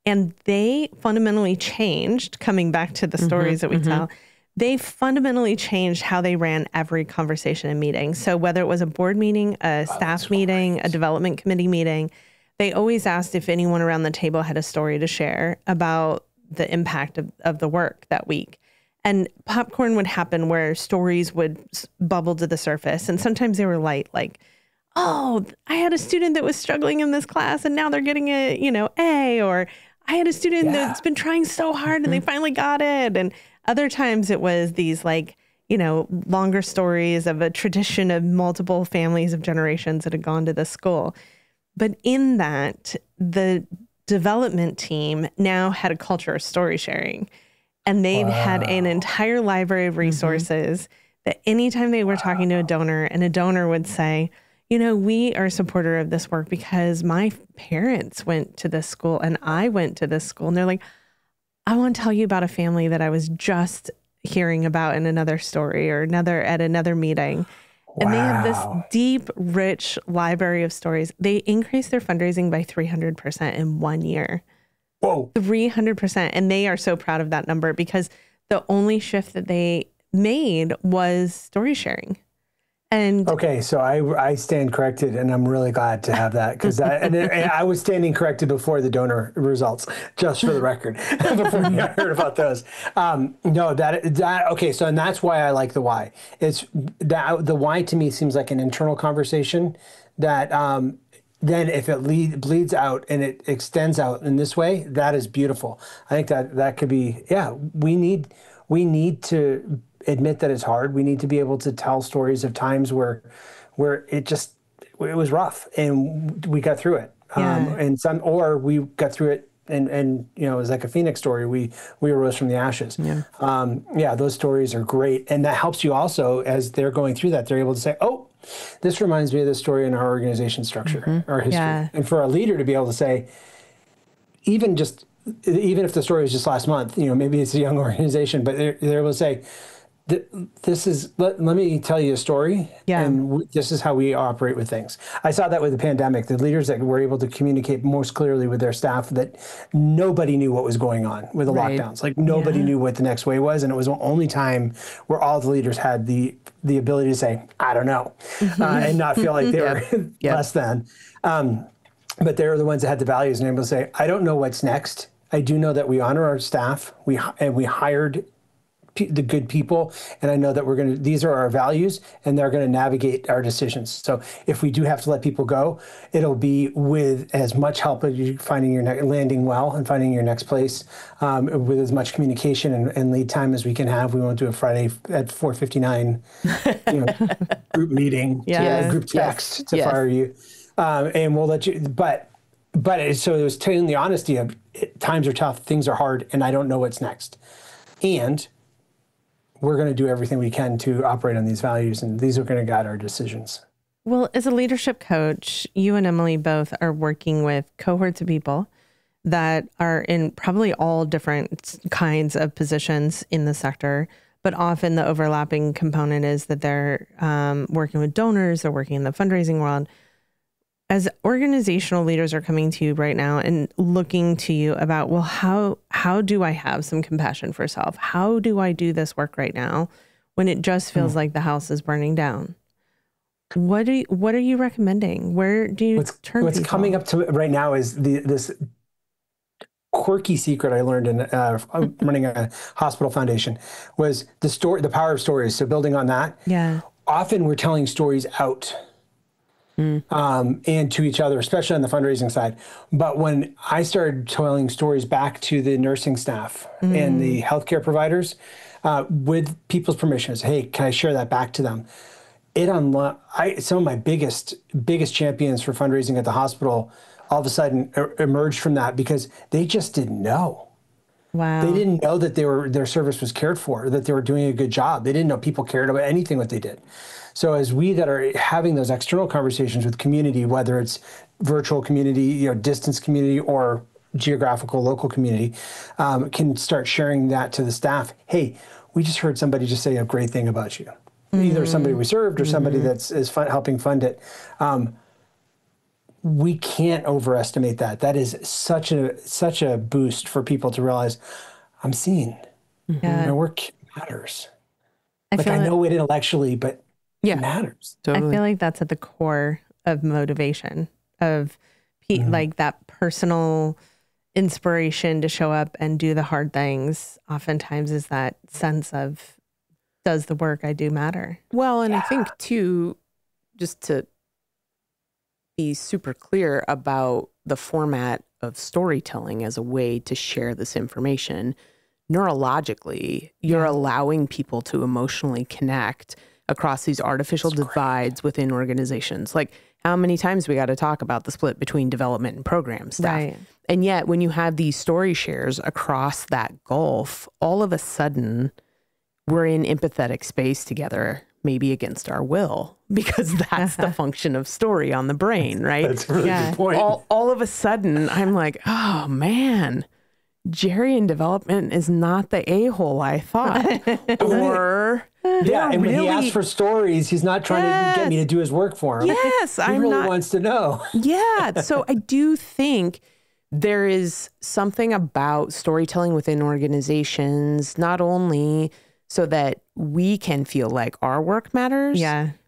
And they fundamentally changed, coming back to the stories that we tell, they fundamentally changed how they ran every conversation and meeting. So whether it was a board meeting, a staff meeting, a development committee meeting, they always asked if anyone around the table had a story to share about the impact of the work that week. And popcorn would happen where stories would bubble to the surface. And sometimes they were light, like, oh, I had a student that was struggling in this class and now they're getting a, A, or I had a student that's been trying so hard and they finally got it. And other times it was these longer stories of a tradition of multiple families of generations that had gone to the school. But in that, the development team now had a culture of story sharing, and they'd had an entire library of resources that anytime they were talking to a donor, and a donor would say, we are a supporter of this work because my parents went to this school and I went to this school. And they're like, I want to tell you about a family that I was just hearing about in another story or at another meeting. And they have this deep, rich library of stories. They increased their fundraising by 300% in 1 year. Whoa. 300%. And they are so proud of that number because the only shift that they made was story sharing. And okay, so I stand corrected, and I'm really glad to have that because I was standing corrected before the donor results, just for the record, before I heard about those. No, okay. So, and that's why I like the why. It's that the why to me seems like an internal conversation that then if it bleeds out and it extends out in this way, that is beautiful. I think that could be we need to admit that it's hard. We need to be able to tell stories of times where it was rough and we got through it. Or we got through it and it was like a Phoenix story. We arose from the ashes. Yeah. Those stories are great. And that helps you also as they're going through that, they're able to say, oh, this reminds me of this story in our organization structure, our history. Yeah. And for a leader to be able to say, even if the story was just last month, maybe it's a young organization, but they're able to say, let me tell you a story, and this is how we operate with things. I saw that with the pandemic, the leaders that were able to communicate most clearly with their staff that nobody knew what was going on with the lockdowns. Like nobody knew what the next way was, and it was the only time where all the leaders had the ability to say, I don't know, and not feel like they were less than. But they were the ones that had the values and able to say, I don't know what's next. I do know that we honor our staff, we hired the good people, and I know that these are our values, and they're going to navigate our decisions. So if we do have to let people go, it'll be with as much help as you finding landing well and finding your next place, with as much communication and lead time as we can have. We won't do a Friday at 4:59, group meeting, group text to fire you, and we'll let you. But so it was telling the honesty of times are tough, things are hard, and I don't know what's next, and we're going to do everything we can to operate on these values, and these are going to guide our decisions. Well, as a leadership coach, you and Emily both are working with cohorts of people that are in probably all different kinds of positions in the sector, but often the overlapping component is that they're working with donors, they're working in the fundraising world. As organizational leaders are coming to you right now and looking to you about, well, how do I have some compassion for self? How do I do this work right now when it just feels like the house is burning down? What are you recommending? Where do you turn What's people? Coming up to right now is this quirky secret I learned in running a hospital foundation was the power of stories. So building on that, often we're telling stories out. and to each other, especially on the fundraising side. But when I started telling stories back to the nursing staff and the healthcare providers, with people's permissions, hey, can I share that back to them? Some of my biggest champions for fundraising at the hospital all of a sudden emerged from that because they just didn't know. Wow. They didn't know that their service was cared for, that they were doing a good job. They didn't know people cared about anything what they did. So as we that are having those external conversations with community, whether it's virtual community, distance community, or geographical local community, can start sharing that to the staff. Hey, we just heard somebody just say a great thing about you. Either somebody we served or somebody that's helping fund it. We can't overestimate that. That is such a boost for people to realize I'm seen. My work matters. I know it intellectually, but it matters. Totally. I feel like that's at the core of motivation, of like that personal inspiration to show up and do the hard things. Oftentimes is that sense of, does the work I do matter? Well, and I think too, just to be super clear about the format of storytelling as a way to share this information, neurologically, you're allowing people to emotionally connect across these artificial divides within organizations. Like, how many times we got to talk about the split between development and program staff? Right. And yet when you have these story shares across that gulf, all of a sudden we're in empathetic space together, maybe against our will, because that's the function of story on the brain, right? That's a really good point. All of a sudden, I'm like, oh man, Jerry in development is not the a-hole I thought. Or and when he asks for stories, he's not trying to get me to do his work for him. Yes, he really wants to know. So I do think there is something about storytelling within organizations, not only so that we can feel like our work matters,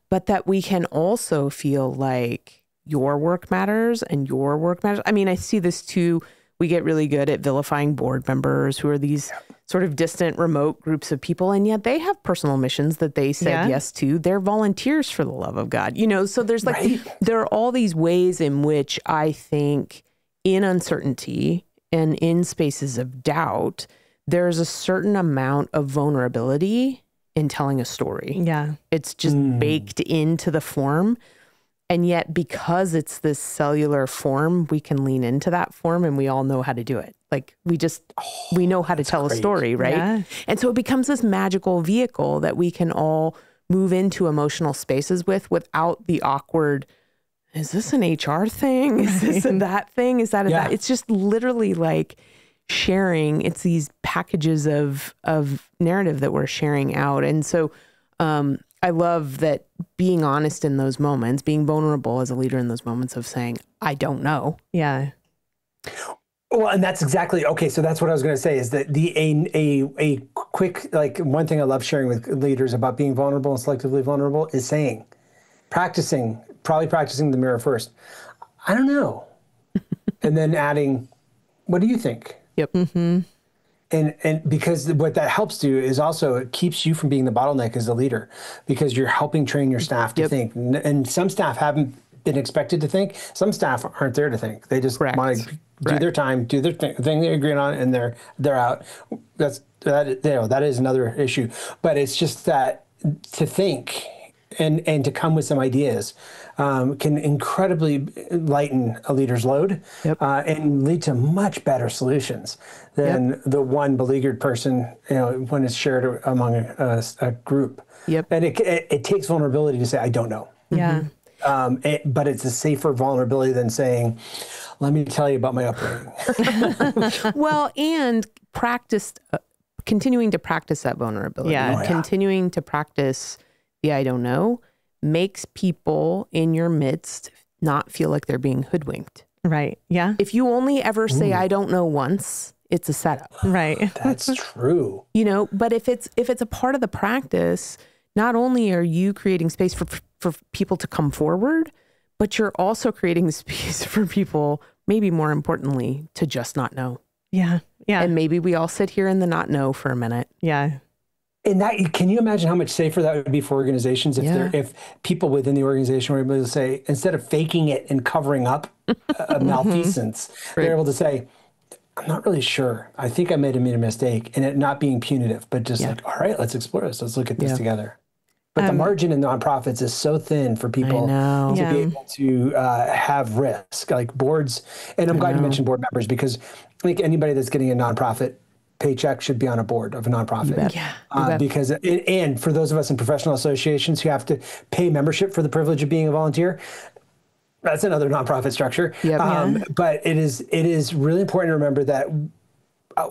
but that we can also feel like your work matters and your work matters. I mean, I see this too. We get really good at vilifying board members who are these sort of distant, remote groups of people, and yet they have personal missions that they said yes to. They're volunteers for the love of God, so there's there are all these ways in which I think in uncertainty and in spaces of doubt, there's a certain amount of vulnerability in telling a story. Yeah. It's just baked into the form. And yet, because it's this cellular form, we can lean into that form and we all know how to do it. Like we know how to tell a story, right? Yeah. And so it becomes this magical vehicle that we can all move into emotional spaces without the awkward, is this an HR thing? Is this a that thing? Is that a that? It's just literally like sharing. It's these packages of narrative that we're sharing out. And so I love that being honest in those moments, being vulnerable as a leader in those moments of saying, I don't know. Yeah. Well, and that's exactly, so that's what I was going to say is that a quick, like one thing I love sharing with leaders about being vulnerable and selectively vulnerable is probably practicing the mirror first. I don't know. And then adding, what do you think? Yep. Mm-hmm. And because what that helps do is also it keeps you from being the bottleneck as a leader, because you're helping train your staff to think. And some staff haven't been expected to think. Some staff aren't there to think. They just want to do their time, do their thing they agree on, and they're out. That is another issue. But it's just that to think and to come with some ideas can incredibly lighten a leader's load and lead to much better solutions than the one beleaguered person, when it's shared among a group. Yep. And it takes vulnerability to say, I don't know. Yeah. But it's a safer vulnerability than saying, let me tell you about my upbringing. Well, and continuing to practice that vulnerability, continuing to practice the I don't know, makes people in your midst not feel like they're being hoodwinked. Right. Yeah. If you only ever say I don't know once, it's a setup. Right. That's true. But if it's a part of the practice, not only are you creating space for people to come forward, but you're also creating space for people, maybe more importantly, to just not know. Yeah. Yeah. And maybe we all sit here in the not know for a minute. Yeah. And that, can you imagine how much safer that would be for organizations if people within the organization were able to say, instead of faking it and covering up a malfeasance, they're able to say, I'm not really sure. I think I made a mistake, and it not being punitive, but just like, all right, let's explore this. Let's look at this together. But the margin in nonprofits is so thin for people to be able to have risk, like boards. And I'm glad you mentioned board members, because I think anybody that's getting a nonprofit paycheck should be on a board of a nonprofit. Because, and for those of us in professional associations who have to pay membership for the privilege of being a volunteer, that's another nonprofit structure. But it is really important to remember that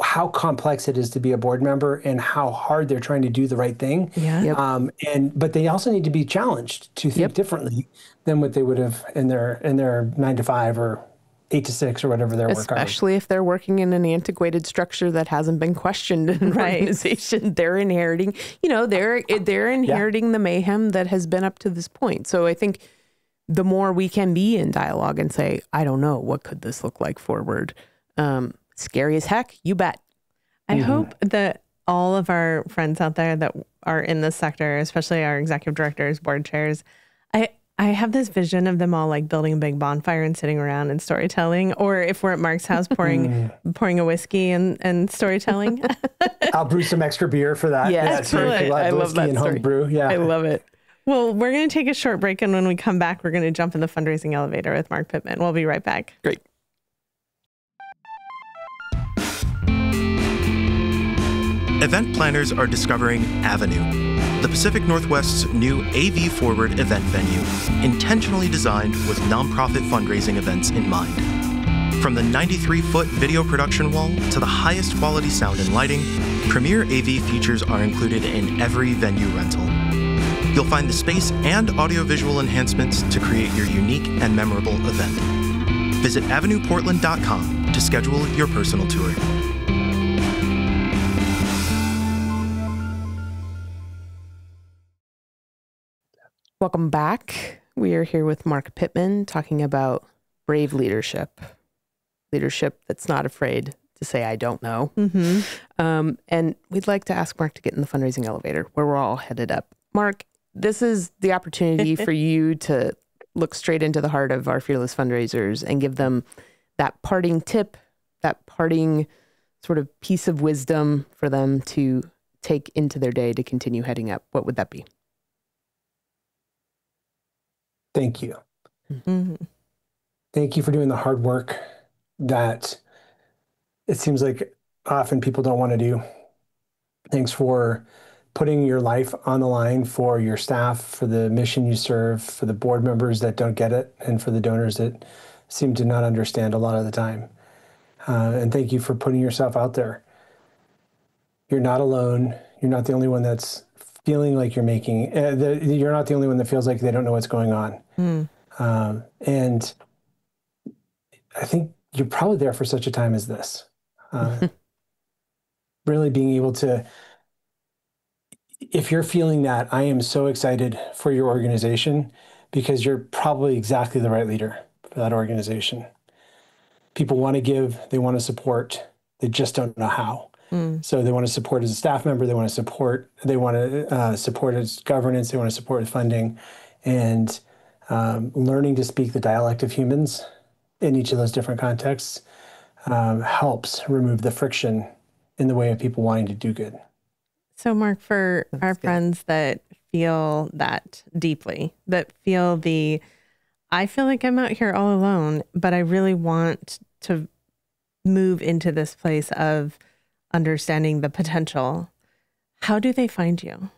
how complex it is to be a board member and how hard they're trying to do the right thing. But they also need to be challenged to think differently than what they would have in their 9 to 5 or 8 to 6 or whatever their work hours. Especially if they're working in an antiquated structure that hasn't been questioned in an organization. They're inheriting, they're inheriting the mayhem that has been up to this point. So I think the more we can be in dialogue and say, I don't know, what could this look like forward? Scary as heck, you bet. I hope that all of our friends out there that are in this sector, especially our executive directors, board chairs, I have this vision of them all like building a big bonfire and sitting around and storytelling, or if we're at Mark's house pouring a whiskey and storytelling. I'll brew some extra beer for that. Yes, I love that and home brew. I love it. Well, we're going to take a short break, and when we come back, we're going to jump in the fundraising elevator with Marc Pitman. We'll be right back. Great. Event planners are discovering Avenue, the Pacific Northwest's new AV-forward event venue, intentionally designed with nonprofit fundraising events in mind. From the 93-foot video production wall to the highest quality sound and lighting, premier AV features are included in every venue rental. You'll find the space and audiovisual enhancements to create your unique and memorable event. Visit avenueportland.com to schedule your personal tour. Welcome back. We are here with Marc Pitman talking about brave leadership. Leadership that's not afraid to say, I don't know. And we'd like to ask Marc to get in the fundraising elevator where we're all headed up. Marc, this is the opportunity for you to look straight into the heart of our fearless fundraisers and give them that parting tip, that parting sort of piece of wisdom for them to take into their day to continue heading up. What would that be? Thank you. Thank you for doing the hard work that it seems like often people don't want to do. Thanks for putting your life on the line for your staff, for the mission you serve, for the board members that don't get it, and for the donors that seem to not understand a lot of the time. And thank you for putting yourself out there. You're not alone. You're not the only one that's feeling like you're making, you're not the only one that feels like they don't know what's going on. And I think you're probably there for such a time as this. Really being able to, if you're feeling that, I am so excited for your organization, because you're probably exactly the right leader for that organization. People want to give, they want to support, they just don't know how. So they want to support as a staff member, they want to support as governance, they want to support with funding, and learning to speak the dialect of humans in each of those different contexts helps remove the friction in the way of people wanting to do good. So Marc, for our friends that feel that deeply, that feel I feel like I'm out here all alone, but I really want to move into this place of understanding the potential. How do they find you?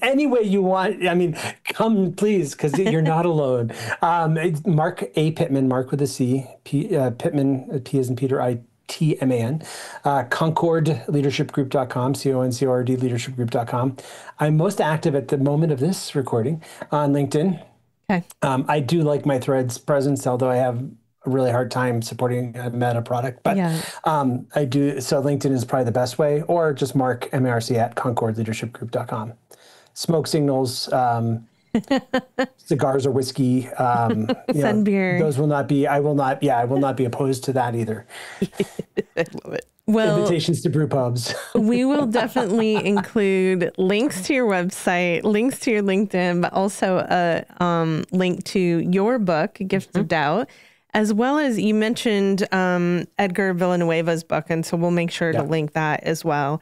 Any way you want. I mean, come please, because you're not alone. Marc A. Pitman, Marc with a C, Pitman, P as in Peter, I-T-M-A-N, ConcordLeadershipGroup.com, C-O-N-C-O-R-D leadershipgroup.com. I'm most active at the moment of this recording on LinkedIn. Okay. I do like my Threads presence, although I have a really hard time supporting a Meta product, but I do. So LinkedIn is probably the best way, or just Marc, M-A-R-C, at ConcordLeadershipGroup.com. Smoke signals, cigars or whiskey. Send beer. Those will not be, I will not be opposed to that either. I love it. Well, invitations to brew pubs. We will definitely include links to your website, links to your LinkedIn, but also a link to your book, Gifts of Doubt, as well as you mentioned Edgar Villanueva's book. And so we'll make sure to link that as well.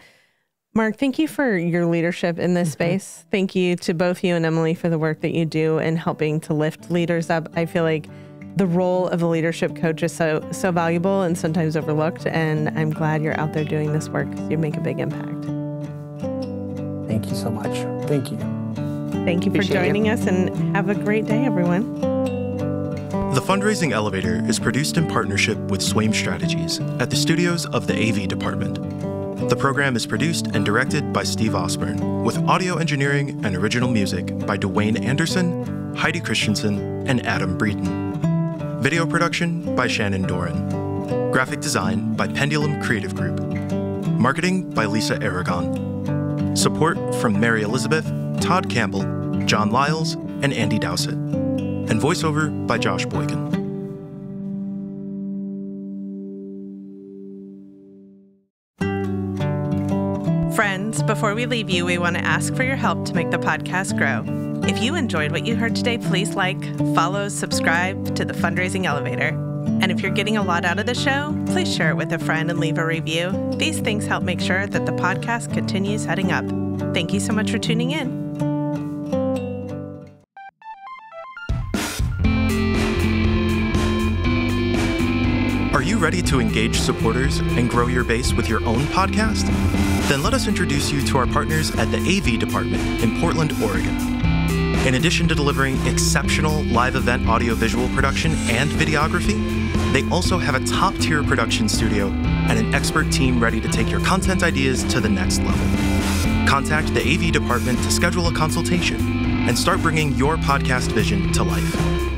Marc, thank you for your leadership in this space. Thank you to both you and Emily for the work that you do in helping to lift leaders up. I feel like the role of a leadership coach is so valuable and sometimes overlooked. And I'm glad you're out there doing this work because you make a big impact. Thank you so much. Thank you. Thank you for joining us, and have a great day, everyone. The Fundraising Elevator is produced in partnership with Swaim Strategies at the studios of the AV department. The program is produced and directed by Steve Osborne, with audio engineering and original music by Dwayne Anderson, Heidi Christensen, and Adam Breeden. Video production by Shannon Doran. Graphic design by Pendulum Creative Group. Marketing by Lisa Aragon. Support from Mary Elizabeth, Todd Campbell, John Lyles, and Andy Dowsett. And voiceover by Josh Boykin. Friends, before we leave you, we want to ask for your help to make the podcast grow. If you enjoyed what you heard today, please like, follow, subscribe to the Fundraising Elevator. And if you're getting a lot out of the show, please share it with a friend and leave a review. These things help make sure that the podcast continues heading up. Thank you so much for tuning in. Are you ready to engage supporters and grow your base with your own podcast? Then let us introduce you to our partners at the AV department in Portland, Oregon. In addition to delivering exceptional live event audiovisual production and videography, they also have a top-tier production studio and an expert team ready to take your content ideas to the next level. Contact the AV department to schedule a consultation and start bringing your podcast vision to life.